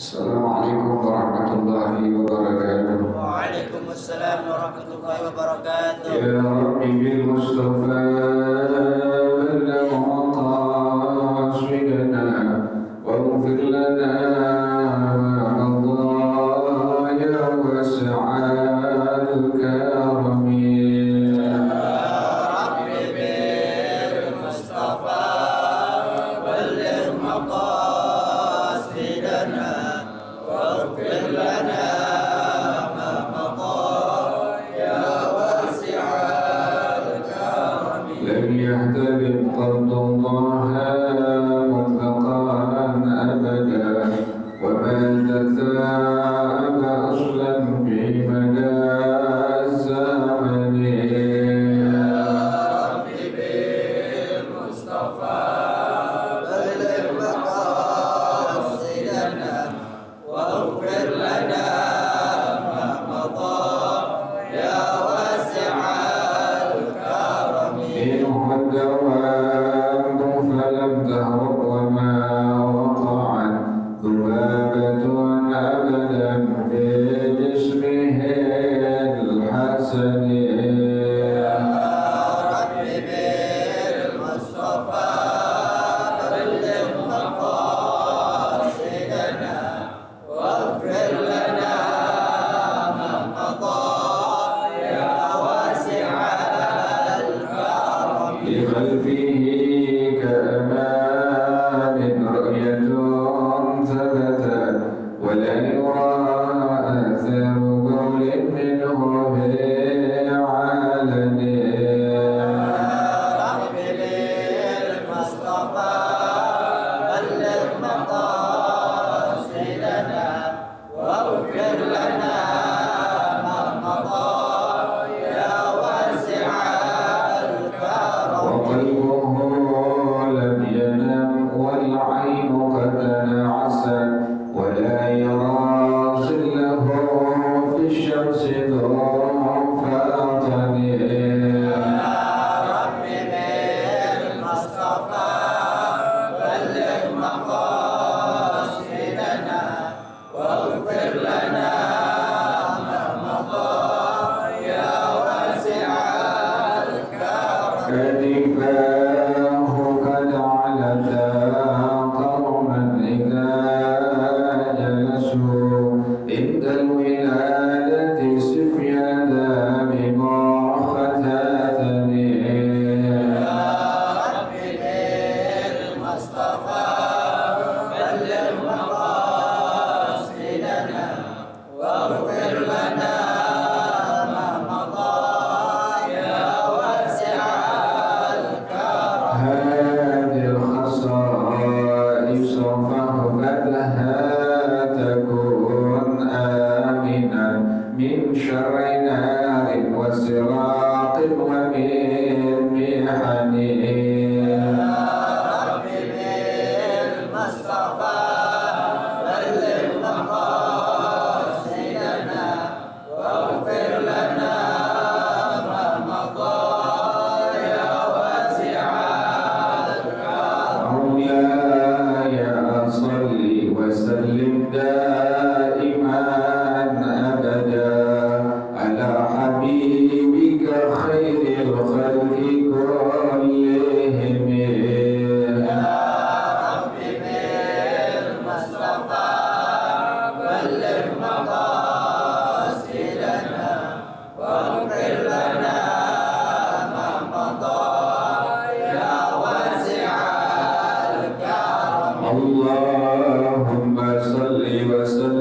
Assalamualaikum warahmatullahi wabarakatuh. Waalaikumsalam warahmatullahi wabarakatuh. Ya Rabbi bil Mustafa balligh maqasidana waghfir lana ma madha ya wasi'al karami. Allahumma salli wa sallim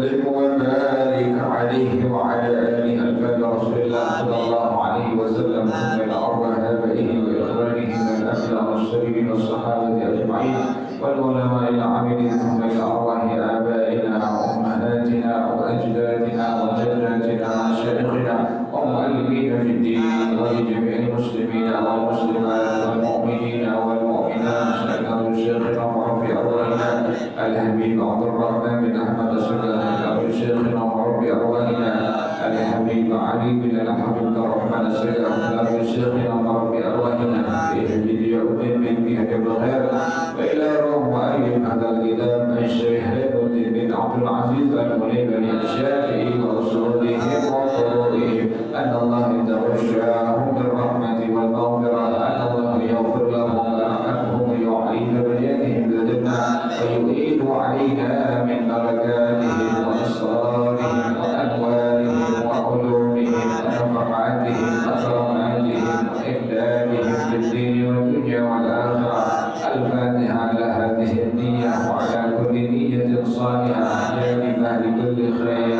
العزيز المنيب للشافعي وأصولهم وفروعهم أن الله يتغشاهم بالرحمة والمغفرة، أن الله يغفر لهم ويرحمهم ويعيد بيدهم بالجنة ويعيد علينا من بركاتهم وأسرارهم وأنوارهم وعلومهم ونفحاتهم وكراماتهم وإمدادهم في الدين والدنيا والآخرة. الفاتحة على هذه النية وعلى كل نية صالحة جالبة لكل خير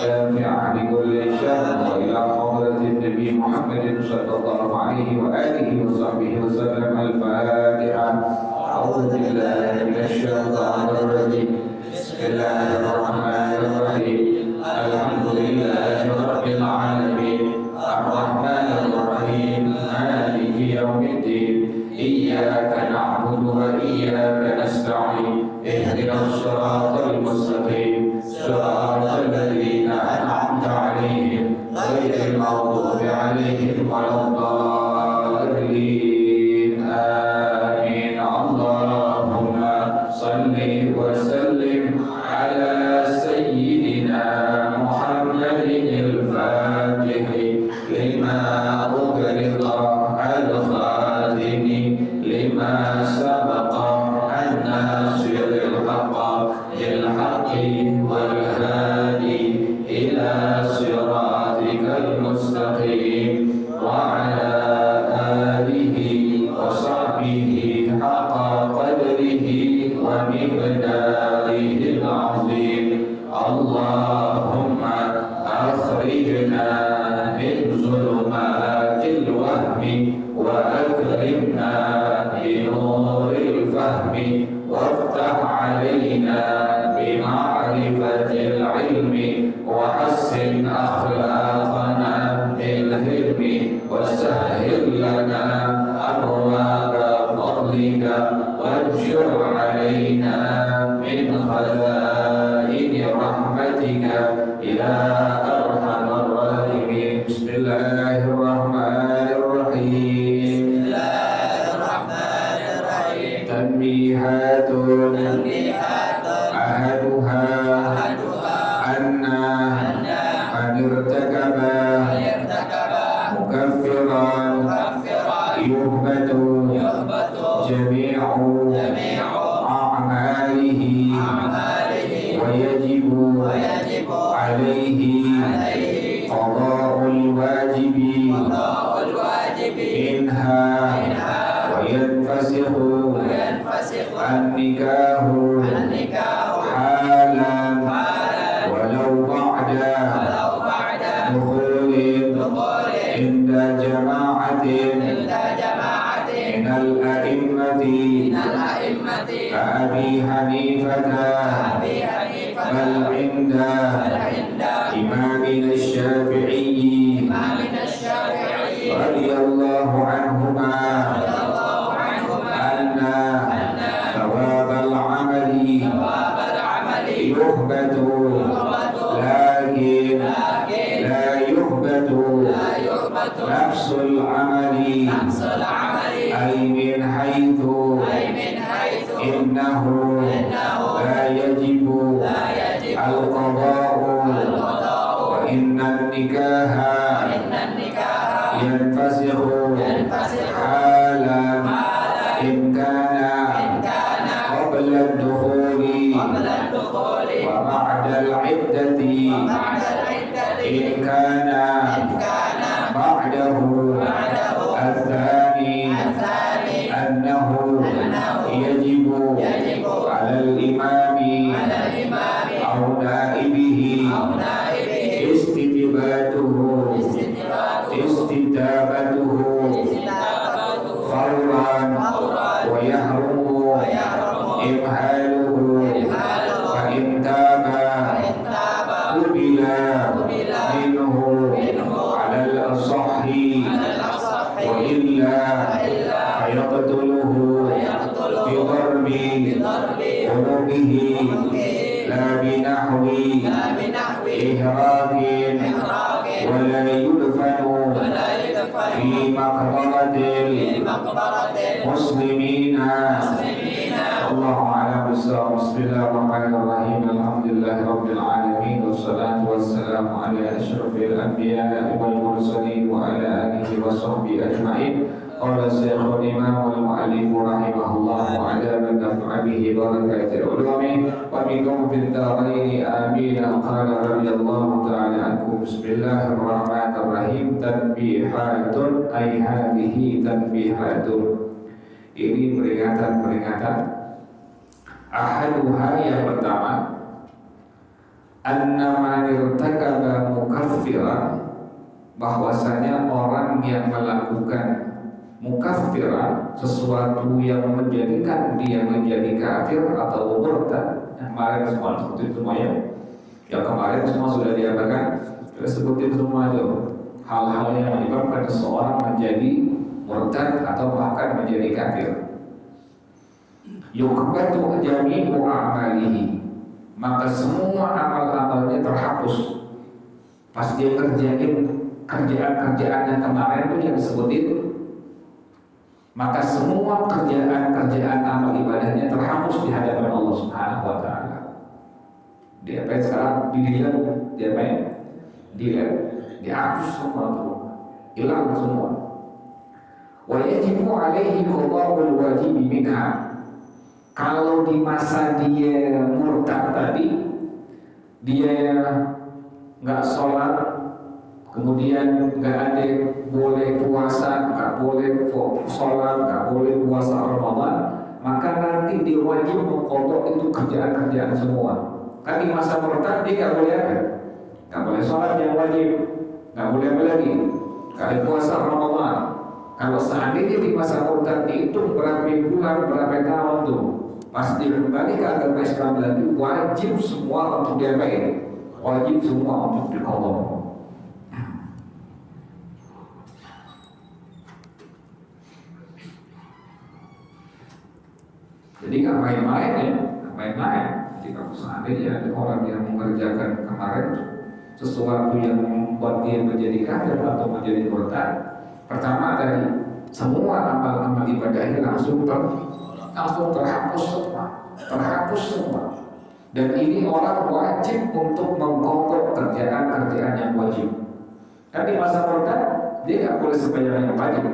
دافعة لكل شر، وإلى حضرة النبي محمد صلى الله عليه وآله وصحبه وسلم. الفاتحة. أعوذ بالله من الشيطان الرجيم. بسم الله الرحمن الرحيم. الحمد لله رب العالمين الرحمن الرحيم مالك يوم الدين إياك نعبد وإياك نستعين اهدنا الصراط المستقيم صراط الذين أنعمت عليهم غير المغضوب عليهم ولا الضالين آمين. اللهم صل وسلم على سيدنا محمد الفاتح لما أغلق الخاتم لما سبق الناصر الحق بالحق والهادي إلى صراطك المستقيم وعلى آله وصحبه حق قدره ومقداره العظيم. اللهم أخرجنا من ظلمات الوهم وأكرمنا بنور الفهم وافتح علينا بمعرفة العلم وحسن أخلاقنا بالحلم وسهل لنا أبواب فضلك وانشر علينا من خزائن رحمتك يا أرحم الراحمين. بسم الله الرحمن الرحيم. تنبيهات أحدها أن من ارتكب مكفرا يهبط جميع أعماله ويجب عليه قضاء الواجب منها وينفسخ النكاح حالا ولو بعد دخول عند جماعة من الأئمة كأبي حنيفة بل عند إمامنا الشافعي رضي الله عنهما أن ثواب العمل يهبط لكن لا يهبط نفس العمل أي من حيث إنه لا يجب القضاء وإن النكاح ينفسخ حالا إن كان قبل الدخول وبعد العدة إن كان بعده. الثاني أنه يجب على الإمام أو نائبه استتابته فورا ويحرم إمهاله فإن تاب قبل منه على الأصح وإلا فيقتله بضرب عنقه لا بنحو إهراق ولا يدفن في مقبرة المسلمين. الله أعلم. والسلام بسم الله الرحمن الرحيم الحمد لله رب العالمين والصلاة والسلام على أشرف الأنبياء والمرسلين وعلى آله وصحبه أجمعين. قال الشيخ الإمام والمؤلف رحمه الله وعلى من نفع به بركة العلوم ومنكم في الدارين آمين. قال رضي الله تعالى عنكم بسم الله الرحمن الرحيم تنبيحات أي هذه تنبيحات. Ini peringatan-peringatan. Ahaduha yang pertama, anna man irtakaba mukaffiran, bahwasanya orang yang melakukan mukaffiran, sesuatu yang menjadikan dia menjadi kafir atau murtad. Yang kemarin semua sebutin semuanya. Yang kemarin semua sudah diabarkan, kita sebutin semua itu hal-hal yang menyebabkan seseorang menjadi murtad atau bahkan menjadi kafir. Yukbatu jami'u a'malihi, maka semua amal-amalnya terhapus. Pas dia kerjain kerjaan-kerjaan yang kemarin itu yang disebutin, maka semua kerjaan-kerjaan amal ibadahnya terhapus di hadapan Allah Subhanahu wa taala. Dia apa sekarang dilihat, dia apa ya? Dihapus semua itu, hilang semua. Wa yajibu alaihi qada'ul wajib minha. Kalau di masa dia murtad tadi, dia nggak sholat, kemudian nggak ada boleh puasa, nggak boleh sholat, nggak boleh puasa Ramadan, maka nanti dia wajib mengkodok itu kerjaan-kerjaan semua. Kan di masa murtad dia nggak boleh apa? Nggak boleh sholat yang wajib, nggak boleh apa lagi? Nggak ada puasa Ramadan. Kalau seandainya di masa murtad dihitung berapa bulan, berapa tahun tuh, pas dia kembali ke agama Islam lagi, wajib semua untuk diapain? Wajib semua untuk diqadha. Jadi nggak main-main ya, nggak main-main. Jadi kalau seandainya ada orang yang mengerjakan kemarin sesuatu yang membuat dia menjadi kafir atau menjadi murtad, pertama tadi semua amal-amal ibadahnya langsung terhapus semua. Dan ini orang wajib untuk mengkodok kerjaan-kerjaan yang wajib. Kan di masa murtad dia nggak boleh sembahyang yang wajib.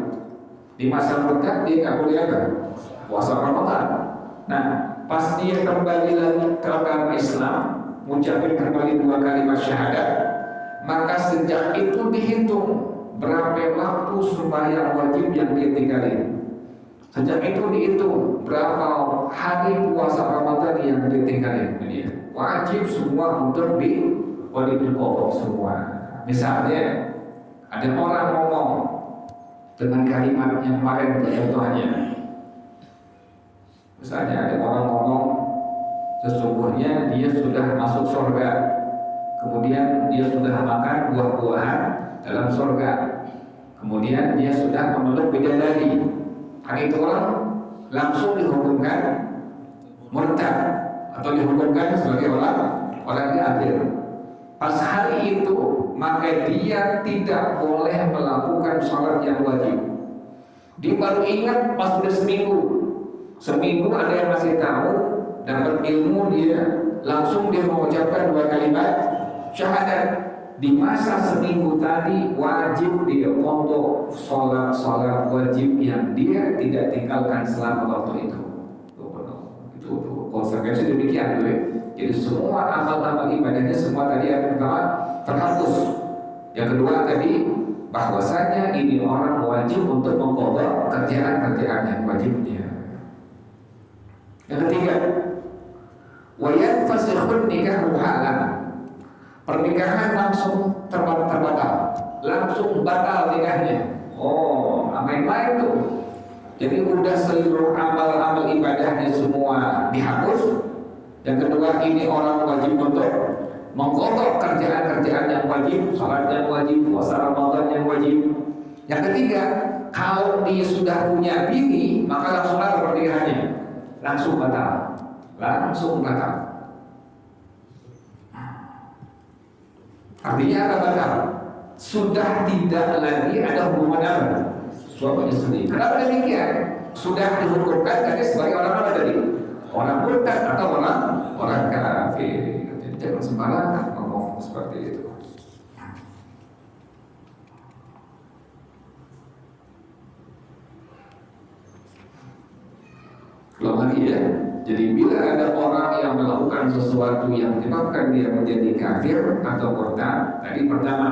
Di masa murtad dia nggak boleh apa? Puasa Ramadan. Nah, pas dia kembali lagi ke agama Islam, mengucapkan kembali 2 kalimat syahadat, maka sejak itu dihitung berapa waktu sembahyang wajib yang dia tinggalin. Sejak itu dihitung berapa hari puasa Ramadan yang dia tinggalin. Wajib semua untuk diqadha semua. Misalnya ada orang ngomong dengan kalimat yang kemarin contohnya. Misalnya ada orang ngomong sesungguhnya dia sudah masuk surga, kemudian dia sudah makan buah-buahan dalam surga, kemudian dia sudah memeluk bidadari. Kan itu orang langsung dihukumkan murtad atau dihukumkan sebagai orang kafir. Pas hari itu maka dia tidak boleh melakukan sholat yang wajib. Dia baru ingat pas sudah seminggu ada yang masih tahu, dapat ilmu, dia langsung dia mengucapkan 2 kalimat syahadat. Di masa seminggu tadi wajib dia untuk sholat wajib yang dia tidak tinggalkan selama waktu itu. Itu konsekuensi demikian tuh ya. Jadi semua amal-amal ibadahnya semua tadi yang pertama terhapus. Yang kedua tadi bahwasanya ini orang wajib untuk mengqadha kerjaan-kerjaan yang wajibnya. Yang ketiga, wa yanfasikhun nikahu halan. Pernikahan langsung terbatal, langsung batal nikahnya. Oh, main-main tuh. Jadi udah seluruh amal-amal ibadahnya semua dihapus. Yang kedua, ini orang wajib untuk mengqadha kerjaan-kerjaan yang wajib, salat yang wajib, puasa Ramadan yang wajib. Yang ketiga, kalau dia sudah punya bini, maka langsung pernikahannya langsung batal. Artinya apa batal? Sudah tidak lagi ada hubungan apa? Suami istri. Kenapa demikian? Sudah dihukumkan tadi sebagai orang apa tadi? orang murtad atau orang kafir. Jadi jangan sembarangan ngomong seperti itu. Belum lagi ya. Jadi bila ada orang yang melakukan sesuatu yang menyebabkan dia menjadi kafir atau murtad, tadi pertama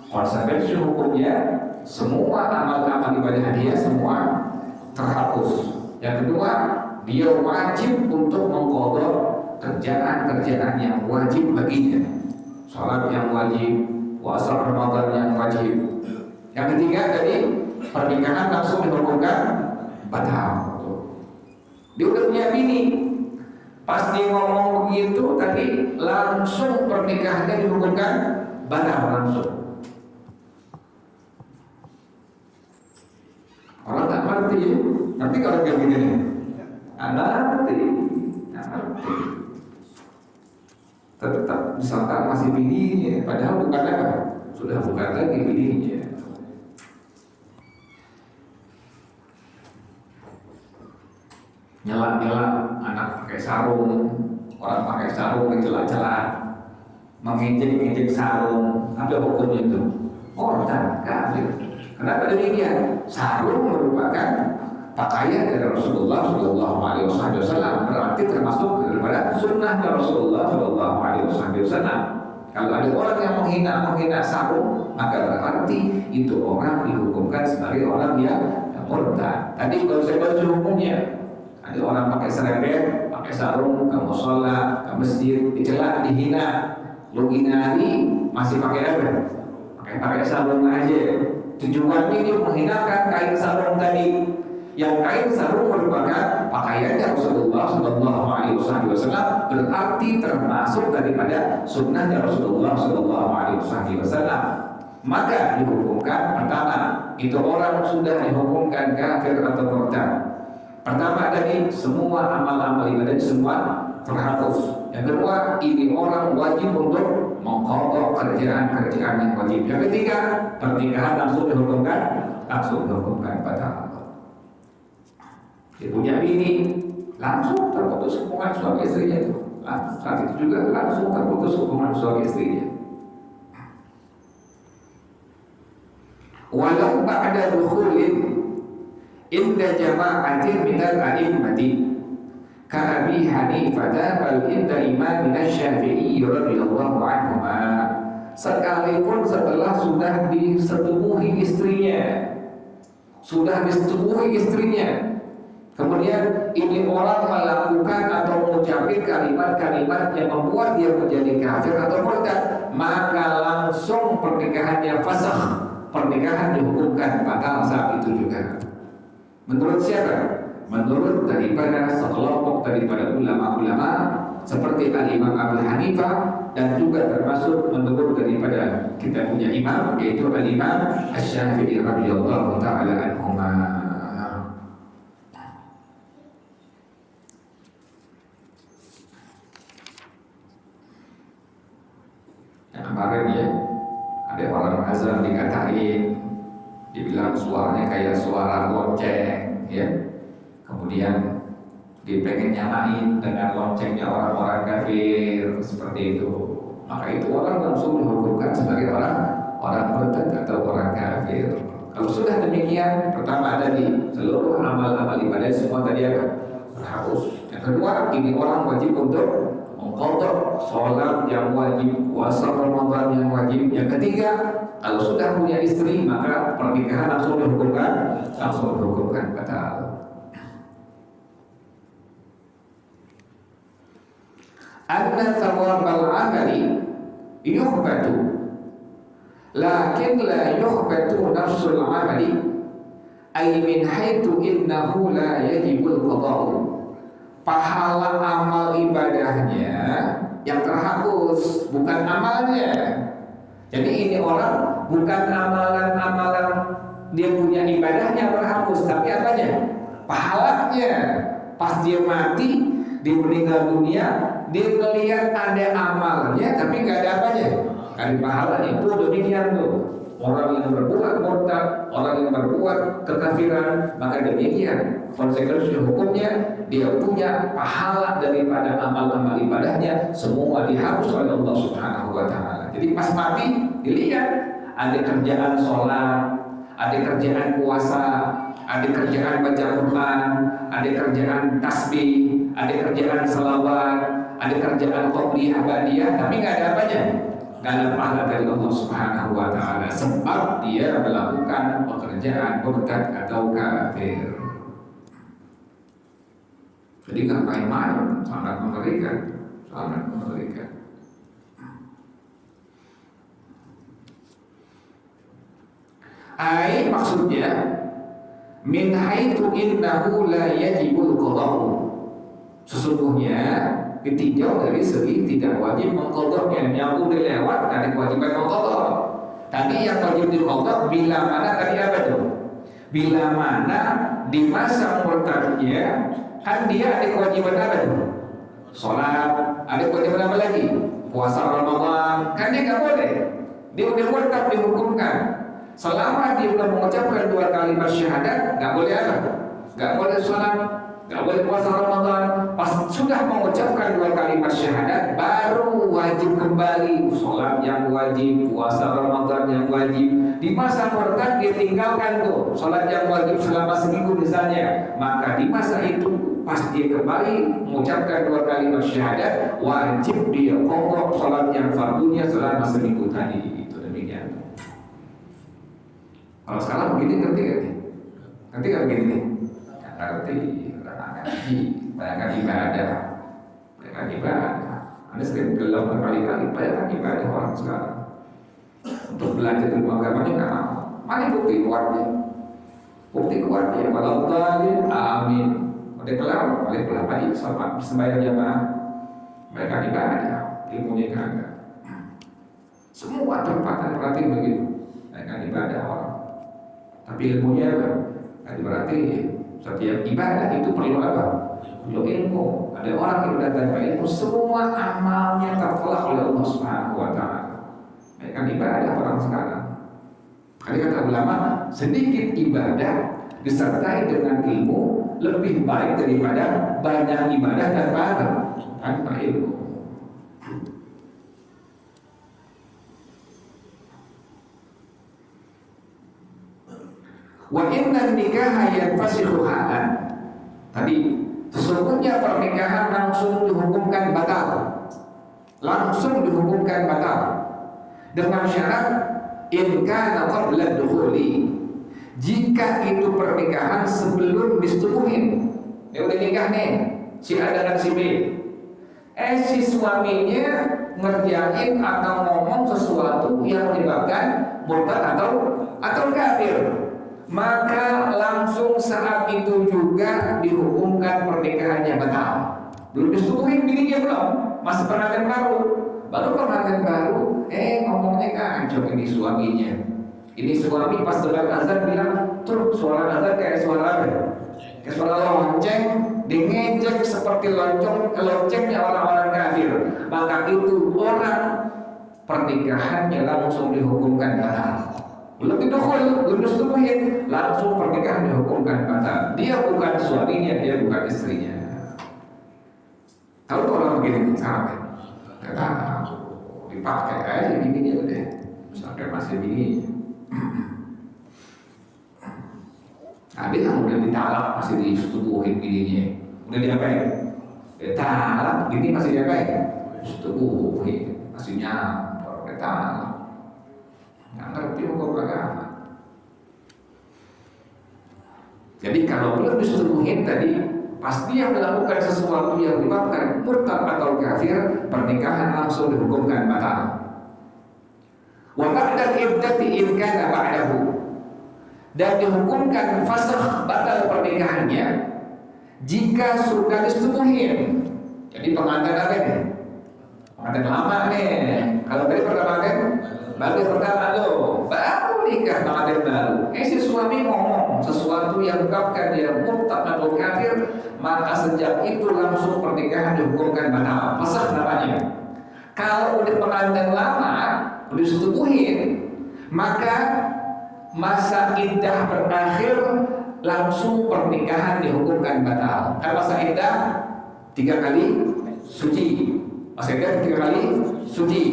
konsekuensi hukumnya semua amal-amal ibadah dia semua terhapus. Yang kedua, dia wajib untuk mengqadha kerjaan-kerjaan yang wajib baginya, salat yang wajib, puasa Ramadan yang wajib. Yang ketiga tadi pernikahan langsung dihukumkan batal. Dia udah punya bini, pas dia ngomong begitu tadi langsung pernikahannya dihukumkan batal langsung. Orang tak ngerti ya, nanti kalau kayak gini nih, ngerti. Tetap disangka masih bininya, padahal bukan apa, sudah bukan lagi bininya. Nyelak-nyelak anak pakai sarung, orang pakai sarung mencelak-celak, mengejek-ejek sarung, apa hukumnya itu? Murtad, kafir. Kenapa demikian? Sarung merupakan pakaian dari Rasulullah Shallallahu Alaihi Wasallam, berarti termasuk daripada sunnah Rasulullah Shallallahu Alaihi Wasallam. Kalau ada orang yang menghina sarung, maka berarti itu orang dihukumkan sebagai orang yang murtad. Tadi kalau saya baca hukumnya, ada orang pakai serempet, pakai sarung, ke mushola, ke masjid, dicela, dihina. Lu hinari masih pakai apa? Pakai sarung aja. Tujuannya dia menghinakan kain sarung tadi. Yang kain sarung merupakan pakaiannya Rasulullah Shallallahu Alaihi Wasallam, berarti termasuk daripada sunnahnya Rasulullah Shallallahu Alaihi Wasallam. Maka dihukumkan pertama, itu orang sudah dihukumkan kafir atau murtad. Pertama tadi semua amal-amal ibadah semua terhapus. Yang kedua, ini orang wajib untuk mengqadha kerjaan-kerjaan yang wajib. Yang ketiga, pernikahan langsung dihukumkan batal. Dia punya bini, langsung terputus hubungan suami istrinya itu. Saat itu juga langsung terputus hubungan suami istrinya. Walau ba'da dukhulin inda jama'atin minal a'immati ka Abi Hanifah bal inda imam Syafi'i radhiyallahu anhu, sekalipun setelah sudah disetubuhi istrinya, kemudian ini orang melakukan atau mengucapkan kalimat-kalimat yang membuat dia menjadi kafir atau murtad, maka langsung pernikahannya fasakh, pernikahan dihukumkan batal saat itu juga. Menurut siapa? Menurut daripada sekelompok daripada ulama-ulama seperti Al-Imam Abu Hanifah, dan juga termasuk menurut daripada kita punya imam yaitu Al-Imam Asy-Syafi'i radhiyallahu taala anhuma. Yang kemarin ya, ada orang azan dikatain, dibilang suaranya kayak suara lonceng, ya. Kemudian dipengen nyamain dengan loncengnya orang-orang kafir seperti itu. Maka itu orang langsung dihukumkan sebagai orang murtad atau orang kafir. Kalau sudah demikian, pertama tadi seluruh amal-amal ibadah semua tadi apa? Terhapus. Yang kedua, ini orang wajib untuk mengqadha sholat yang wajib, puasa Ramadan yang wajib. Yang ketiga, kalau sudah punya istri, maka pernikahan langsung dihukumkan batal. Anna thawabal amali yuhbatu, lakin la yuhbatu nafsul amali, ay min haitsu innahu la yajibul qada'u. Pahala amal ibadahnya yang terhapus, bukan amalnya. Jadi ini orang bukan amalan-amalan dia punya ibadahnya terhapus, tapi apanya? Pahalanya. Pas dia mati, dia meninggal dunia, dia melihat ada amalnya, tapi nggak ada apanya, ada pahalanya. Itu demikian tuh. orang yang berbuat murtad, orang yang berbuat kekafiran, maka demikian konsekuensi hukumnya, dia punya pahala daripada amal-amal ibadahnya, semua dihapus oleh Allah Subhanahu wa Ta'ala. Jadi pas mati dilihat ada kerjaan sholat, ada kerjaan puasa, ada kerjaan baca Quran, ada kerjaan tasbih, ada kerjaan salawat, ada kerjaan qobliyah ba'diyah, tapi nggak ada apanya, nggak ada pahala dari Allah Subhanahu wa Ta'ala, sebab dia melakukan pekerjaan murtad atau kafir. Jadi nggak main-main, sangat mengerikan, sangat mengerikan. Ai maksudnya min haitsu innahu la yajibul qada'u. Sesungguhnya ditinjau dari segi tidak wajib mengqadha, yang udah lewat dari kewajiban mengqadha. Tadi yang wajib diqadha bila mana tadi apa tuh? Bila mana di masa murtadnya kan dia ada kewajiban apa tuh? Salat, ada kewajiban apa lagi? Puasa Ramadan, kan dia nggak boleh. Dia udah murtad dihukumkan. Selama dia belum mengucapkan 2 kalimat syahadat, nggak boleh apa? Nggak boleh sholat, nggak boleh puasa Ramadan. Pas sudah mengucapkan 2 kalimat syahadat, baru wajib kembali sholat yang wajib, puasa Ramadan yang wajib. Di masa murtad dia tinggalkan tuh sholat yang wajib selama seminggu misalnya, maka di masa itu pas dia kembali mengucapkan 2 kalimat syahadat, wajib dia qadha sholat yang fardunya selama seminggu tadi. Itu demikian. Kalau sekarang begini ngerti gak nih? Ngerti gak begini nih? Ngerti, ngaji, bayangkan ibadah, bayangkan ibadah. Anda sering gelam berkali-kali, bayangkan ibadah orang sekarang. Untuk belajar ilmu agamanya nggak mau. Mana bukti kuatnya? Bukti kuatnya, walau dhalim, amin. Udah kelar, oleh pelapani, sama sembahyang jamaah, bayangkan ibadah, ilmunya kagak. Semua tempatan berarti begitu, bayangkan ibadah orang. Tapi ilmunya kan berarti setiap ibadah itu perlu apa? Perlu ilmu. Ada orang yang sudah tanpa ilmu, semua amalnya tertolak oleh Allah Subhanahu wa Ta'ala. Mereka ibadah orang sekarang. Ada kata ulama, sedikit ibadah disertai dengan ilmu lebih baik daripada banyak ibadah tanpa ilmu. Wa inna nikaha yanfasikhu halan. Tadi sesungguhnya pernikahan langsung dihukumkan batal. Langsung dihukumkan batal. Dengan syarat in kana qabla dukhuli. Jika itu pernikahan sebelum disetubuhin. Dia udah nikah nih, si A dengan si B. Si suaminya ngerjain atau ngomong sesuatu yang menyebabkan murtad atau kafir, maka langsung saat itu juga dihukumkan pernikahannya batal. Belum disetubuhin bininya belum, masih pengantin baru pengantin baru, ngomongnya kacau ini suaminya. Ini suami pas dengar azan bilang, tuh suara azan kayak suara apa? Kayak suara lonceng, dingejek seperti loncengnya orang-orang kafir. Maka itu orang pernikahannya langsung dihukumkan batal. Belum disetubuhin, langsung pernikahan dihukumkan batal. Dia bukan suaminya, dia bukan istrinya. Tahu orang begini sampai, dipakai aja bininya udah, sampai masih bini. Ada yang udah ditalak masih disetubuhin bininya, udah diapain? Ditalak, bini masih diapain? Disetubuhin, masih nyampur, ditalak. Nggak ngerti hukum agama. Jadi kalau belum disetubuhin tadi, pasti yang melakukan sesuatu yang menyebabkan murtad atau kafir, pernikahan langsung dihukumkan batal. Wa ba'da iddati in kana ba'dahu, dan dihukumkan fasakh batal pernikahannya jika sudah disetubuhin. Jadi pengantin apa nih? Pengantin lama nih. Kalau tadi baru pertama lo baru nikah pengantin baru. Si suami ngomong sesuatu yang menyebabkan dia murtad atau kafir, maka sejak itu langsung pernikahan dihukumkan batal. Fasakh namanya. Kalau udah pengantin lama, udah disetubuhin, maka masa iddah berakhir langsung pernikahan dihukumkan batal. Karena masa iddah 3 kali suci. Masa iddah 3 kali suci.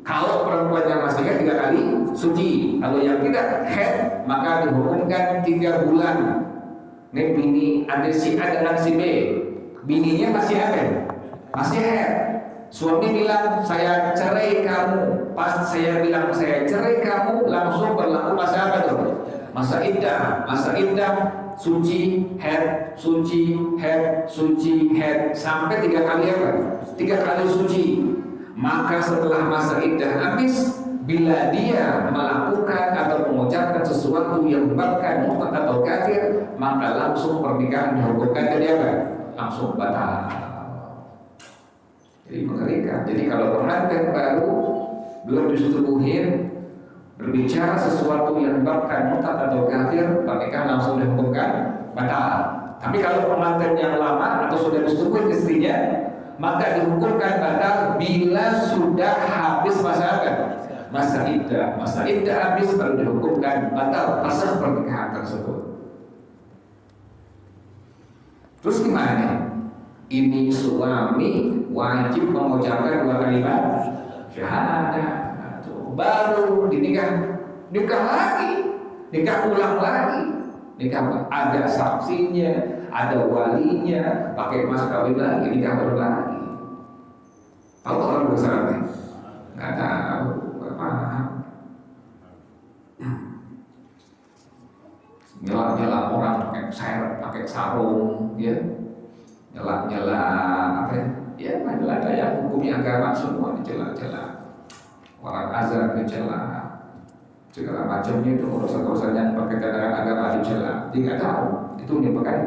Kalau perempuan yang masih haid 3 kali suci. Kalau yang tidak haid maka dihukumkan 3 bulan. Ini bini ada si A dengan si B. Bininya masih haid, masih haid. Suami bilang saya cerai kamu. Pas saya bilang saya cerai kamu, langsung berlaku masa apa tuh? Masa iddah. Masa iddah suci, haid, suci, haid, suci, haid, sampai 3 kali apa? 3 kali suci. Maka setelah masa iddah habis, bila dia melakukan atau mengucapkan sesuatu yang menyebabkan murtad atau kafir, maka langsung pernikahan dihukumkan jadi apa? Langsung batal. Jadi mengerikan. Jadi kalau pengantin baru belum disetubuhin berbicara sesuatu yang menyebabkan murtad atau kafir, pernikahan langsung dihukumkan batal. Tapi kalau pengantin yang lama atau sudah disetubuhin istrinya, maka dihukumkan batal bila sudah habis masa apa? Masa iddah. Masa iddah habis baru dihukumkan batal masa pernikahan tersebut. Terus gimana? Ini suami wajib mengucapkan 2 kalimat syahadah, baru dinikah, nikah lagi, nikah ulang lagi, nikah ada saksinya, ada walinya, pakai mas kawin lagi, nikah baru lagi. Tahu orang berusaha nih? Nggak tahu, nggak paham. Nyela-nyela orang pakai sarung, ya, nyela-nyela apa ya? Ya, nyela kayak hukumnya agama semua dicela-cela. Orang azan dicela, segala macamnya itu urusan-urusan yang berkaitan dengan agama dicela. Dia nggak tahu itu menyebabkan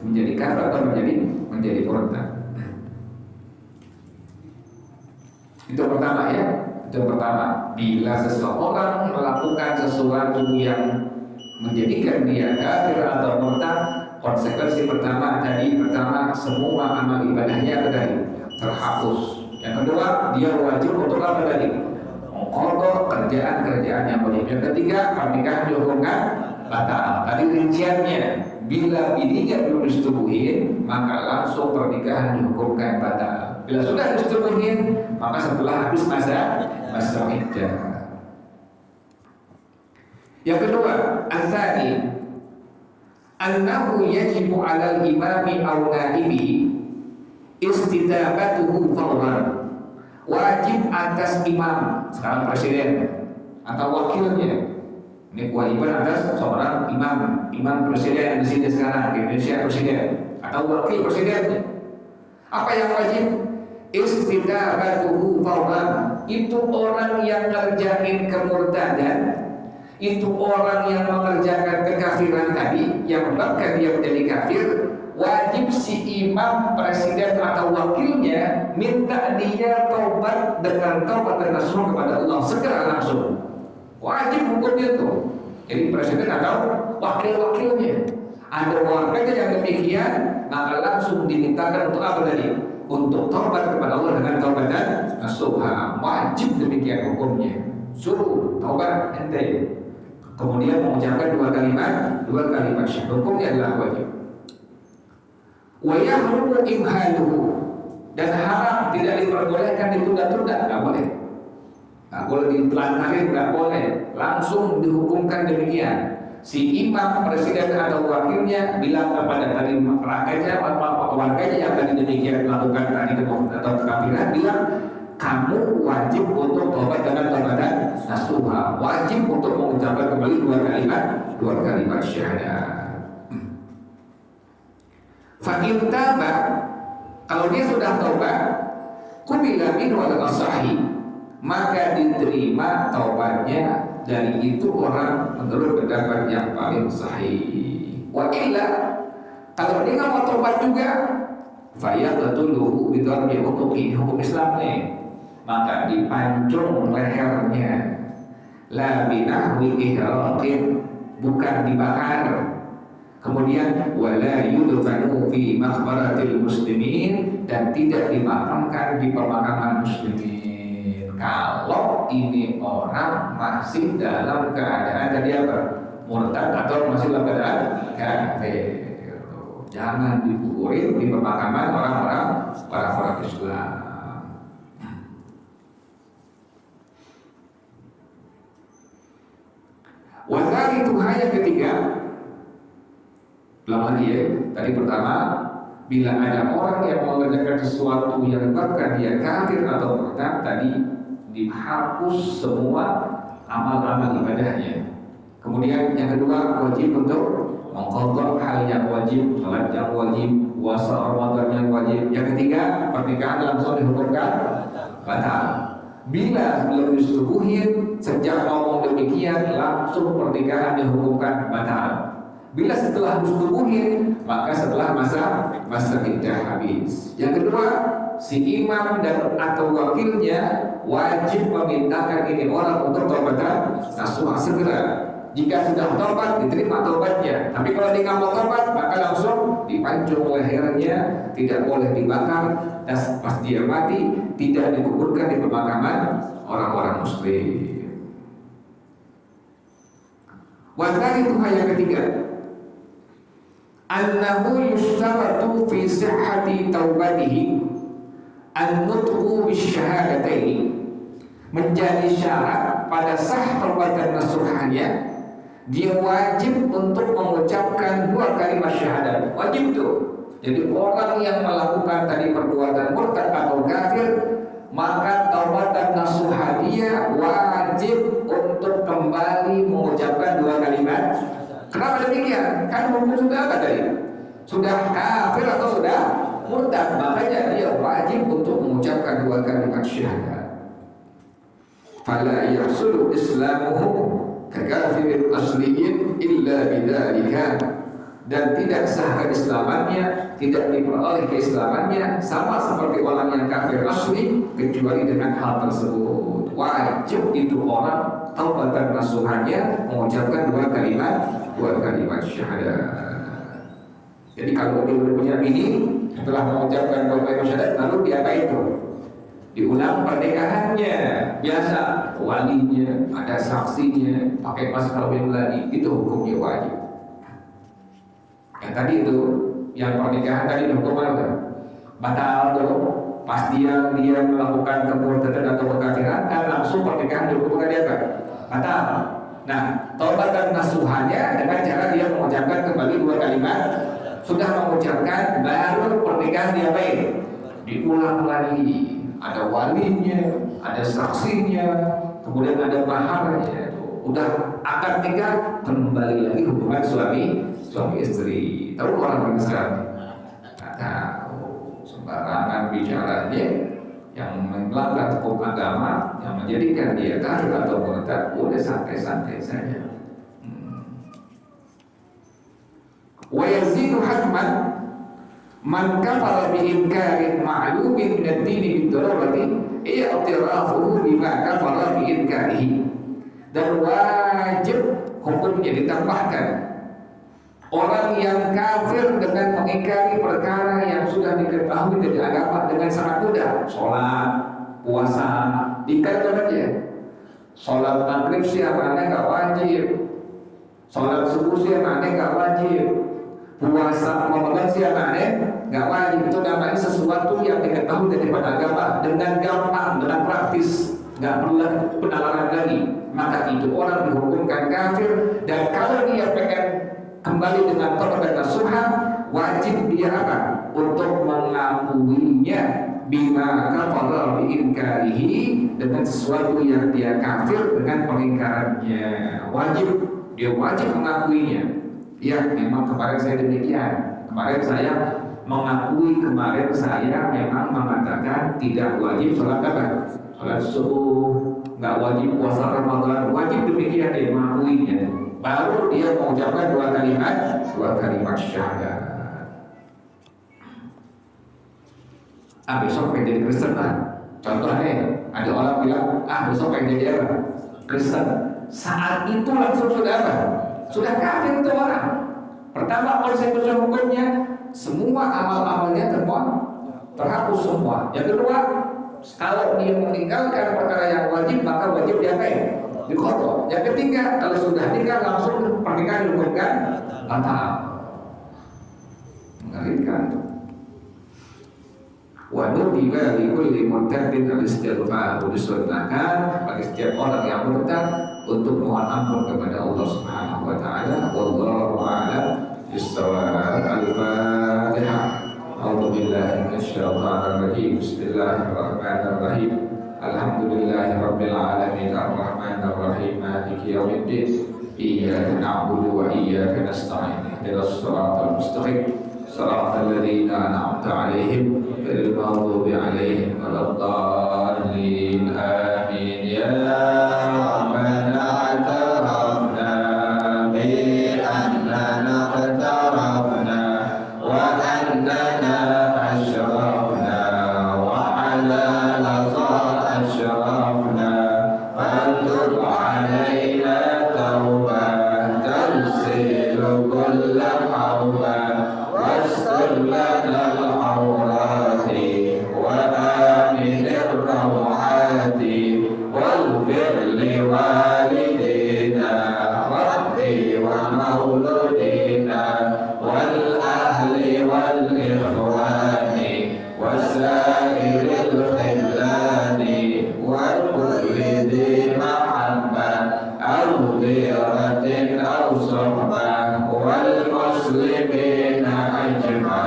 menjadi kafir atau menjadi murtad. Itu pertama ya. Itu pertama, bila seseorang melakukan sesuatu yang menjadikan dia kafir atau murtad, konsekuensi pertama semua amal ibadahnya tadi terhapus. Yang kedua, dia wajib untuk apa tadi? Mengkodok kerjaan-kerjaan yang wajib. Yang ketiga, pernikahan dihukumkan batal. Tadi rinciannya, bila bininya belum disetubuhin, maka langsung pernikahan dihukumkan batal. Bila sudah disetubuhin, maka setelah habis masa iddah. Yang kedua, al-thani annahu yajibu 'alal imami aw naibi istidabatuhu fawran. Wajib atas imam, sekarang presiden atau wakilnya. Ini kewajiban atas seorang imam presiden di sini sekarang di Indonesia, presiden atau wakil presidennya. Apa yang wajib? Istidabatuhu fawran. Itu orang yang ngerjain kemurtadan, itu orang yang mengerjakan kekafiran tadi yang menyebabkan dia menjadi kafir, wajib si imam, presiden atau wakilnya minta dia taubat dengan taubat dan nasuh kepada Allah segera langsung. Wajib hukumnya itu. Jadi presiden atau wakil-wakilnya. Ada warganya yang demikian, maka langsung dimintakan untuk apa tadi? Untuk taubat kepada Allah dengan taubat dan nasuh. Wajib demikian hukumnya. Suruh taubat ente. Kemudian mengucapkan 2 kalimat syahadat. Hukumnya adalah wajib. Wa yahrumu imhaluhu, dan haram, tidak diperbolehkan ditunda-tunda, nggak boleh. Nggak boleh ditelantarin, nggak boleh. Langsung dihukumkan demikian. Si imam, presiden atau wakilnya bilang kepada tadi rakyatnya, warganya yang tadi demikian melakukan tadi atau kekafiran, bilang kamu wajib untuk taubat dengan taubatan nasuha, wajib untuk mengucapkan kembali 2 kalimat syahadat. Fa'in taba, kalau dia sudah taubat, qubila minhu al-asahi, maka diterima taubatnya dari itu orang menurut pendapat yang paling sahih. Wa illa, kalau dia nggak mau taubat juga, fayaqtuluhu bidarbi utuqi, hukum Islam nih, maka dipancung lehernya, la binahwi ihraqin, bukan dibakar. Kemudian wala yudfanu fi maqbaratil muslimin, dan tidak dimakamkan di pemakaman muslimin. Kalau ini orang masih dalam keadaan tadi apa? Murtad atau masih dalam keadaan kafir. Jangan dikuburin di pemakaman orang-orang Islam. Wazari Tuhan yang ketiga, belum lagi ya. Tadi pertama, bila ada orang yang mengerjakan sesuatu yang menyebabkan dia kafir atau murtad, tadi dihapus semua amal-amal ibadahnya. Kemudian yang kedua, wajib untuk mengqadha hal yang wajib, salat yang wajib, puasa Ramadan yang wajib. Yang ketiga, pernikahan langsung dihukumkan batal. Bila belum disetubuhin, sejak ngomong demikian langsung pernikahan dihukumkan batal. Bila setelah disetubuhin, maka setelah masa iddah habis. Yang kedua, si imam dan atau wakilnya wajib memintakan ini orang untuk taubatan nasuha segera. Jika sudah taubat, diterima taubatnya. Tapi kalau dia nggak mau taubat, maka langsung dipancung lehernya, tidak boleh dibakar, dan pas dia mati tidak dikuburkan di pemakaman orang-orang muslim. Wasari Tuhan yang ketiga, annahu yustaratu fi sihhati taubatihi an-nutqu bisyahadataini. Menjadi syarat pada sah taubat dan nasuhnya, dia wajib untuk mengucapkan 2 kalimat syahadat. Wajib tuh. Jadi orang yang melakukan tadi perbuatan murtad atau kafir, maka taubat dan nasuha dia wajib untuk kembali mengucapkan 2 kalimat. Kenapa demikian? Kan hukum sudah apa tadi? Sudah kafir atau sudah murtad, makanya dia wajib untuk mengucapkan 2 kalimat syahadat. Fala yahsulu islamuhu kekafirin asliyin illa bidzalika. Dan tidak sah keislamannya, tidak diperoleh keislamannya sama seperti orang yang kafir asli, kecuali dengan hal tersebut. Wajib itu orang taubat dan nasuhnya mengucapkan 2 kalimat syahadat. Jadi kalau dia sudah punya bini, setelah mengucapkan 2 kalimat syahadat, lalu dia apa itu? Diulang pernikahannya, biasa walinya, ada saksinya, pakai mas kawin lagi, itu hukumnya wajib. Yang tadi itu, yang pernikahan tadi hukum apa? Batal tuh. Pas dia melakukan kemurtadan atau kekafiran, kan langsung pernikahan dihukumkan dia apa? Batal. Nah, taubat dan nasuhanya dengan cara dia mengucapkan kembali 2 kalimat. Sudah mengucapkan, baru pernikahan dia baik. Diulang lagi. Ada walinya, ada saksinya, kemudian ada maharnya. Udah akad nikah, kembali lagi hubungan suami istri. Tahu orang sekarang? Nggak tahu. Sembarangan bicaranya yang melanggar hukum agama, yang menjadikan dia kafir atau murtad, udah santai-santai saja. Wa yazidu hatman man kafara bi inkarin ma'lumin min ad-din bid-darurati i'tirafuhu bima kafara bi inkarihi. Dan wajib hukumnya ditambahkan, orang yang kafir dengan mengingkari perkara yang sudah diketahui dari agama dengan sangat mudah, sholat, puasa, dikatakan aja. Sholat maghrib siapa nggak wajib, sholat subuh siapa nggak wajib, puasa Ramadan siapa nggak wajib. Itu namanya sesuatu yang diketahui daripada agama dengan gampang, dengan praktis, nggak perlu penalaran lagi. Maka itu orang dihukumkan kafir. Dan kalau dia pengen kembali dengan taubat dan nasuha, wajib dia apa? Untuk mengakuinya bima kafara bi inkarihi, dengan sesuatu yang dia kafir dengan pengingkarannya. Dia wajib mengakuinya. Ya, memang kemarin saya demikian. Kemarin saya memang mengatakan tidak wajib sholat apa? Sholat subuh, nggak wajib puasa Ramadan. Wajib demikian dia mengakuinya. Baru dia mengucapkan 2 kalimat syahadat. Besok pengen jadi Kristen lah. Contohnya ada orang bilang, besok pengen jadi apa? Kristen. Saat itu langsung sudah apa? Sudah kafir itu orang. Pertama, konsekuensi hukumnya semua amal-amalnya terhapus semua. Yang kedua, kalau dia meninggalkan perkara yang wajib, maka wajib dikodok. Yang ketiga, kalau sudah nikah langsung pernikahan dihukumkan batal. Mengerikan. Wa nudiba li kulli murtadin al-istighfar, disunnahkan bagi setiap orang yang murtad untuk mohon ampun kepada Allah Subhanahu wa taala. Wallahu a'lam bissawab. Al-Fatihah. A'udzu billahi minasyaitonir rajim. Bismillahirrahmanirrahim. Alhamdulillahirabbil alamin arrahmanir rahim maliki yaumiddin. Iyyaka na'budu wa iyyaka nasta'in. Ihdinas siratal mustaqim. صراط الذين أنعمت عليهم غير المغضوب عليهم ولا الضالين آمين يا ربنا اعترفنا بأننا اقترفنا وأننا أشرفنا وعلى لظى أشرفنا فانظر علينا توبة تغسل كل حوبة واستر لنا العورات وآمن الروعات واغفر لوالدينا ربي ومولودينا والأهل والإخوان وسائر الخلان وكل ذي محبة أو غيرة أو صحبة والمسلمين أجمع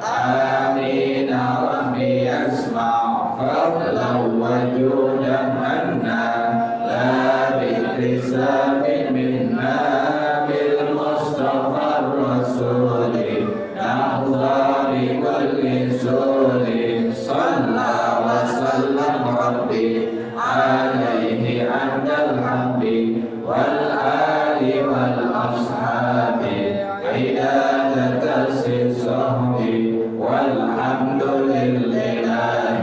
آمين ربي يسمع فضلا وجودا منا لا باكتساب منا بالمصطفى الرسول نحظى بكل سور صلى وسلم ربي عليه عند الحمد والآل والأصحاب عيادة الصحب والحمد لله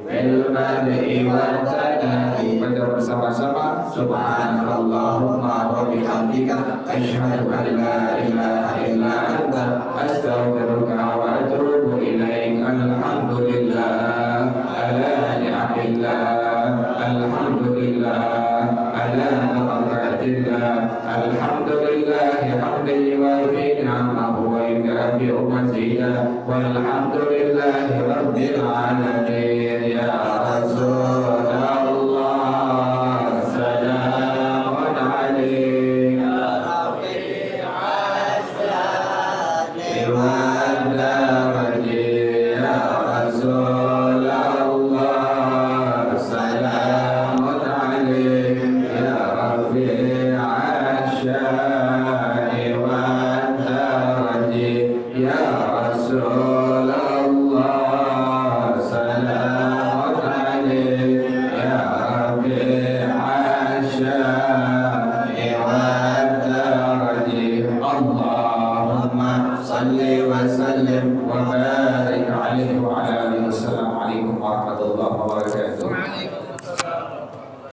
في البدء والتناهي. Baca bersama-sama Subhanallahumma wa bihamdika asyhadu an la ilaha illa anta astaghfiruka wa atubu ilaik. Alhamdulillah ala ni'matillah, alhamdulillah ala ni'matillah, alhamdulillah hamdan yuwafi ni'amahu wa yukafi mazida walhamdulillahi rabbil alamin. Ya Rasulullah salamun alayka ya rafi'as syani wad daraji. Ya Rasulullah salamun alayka ya rafi'as syani wad daraji. Ya Rasulullah salamun alayka ya rafi'as syani wad daraji. Allahumma salli wa sallim wa barik alaihi wa ala alihi. Wassalamualaikum warahmatullahi wabarakatuh.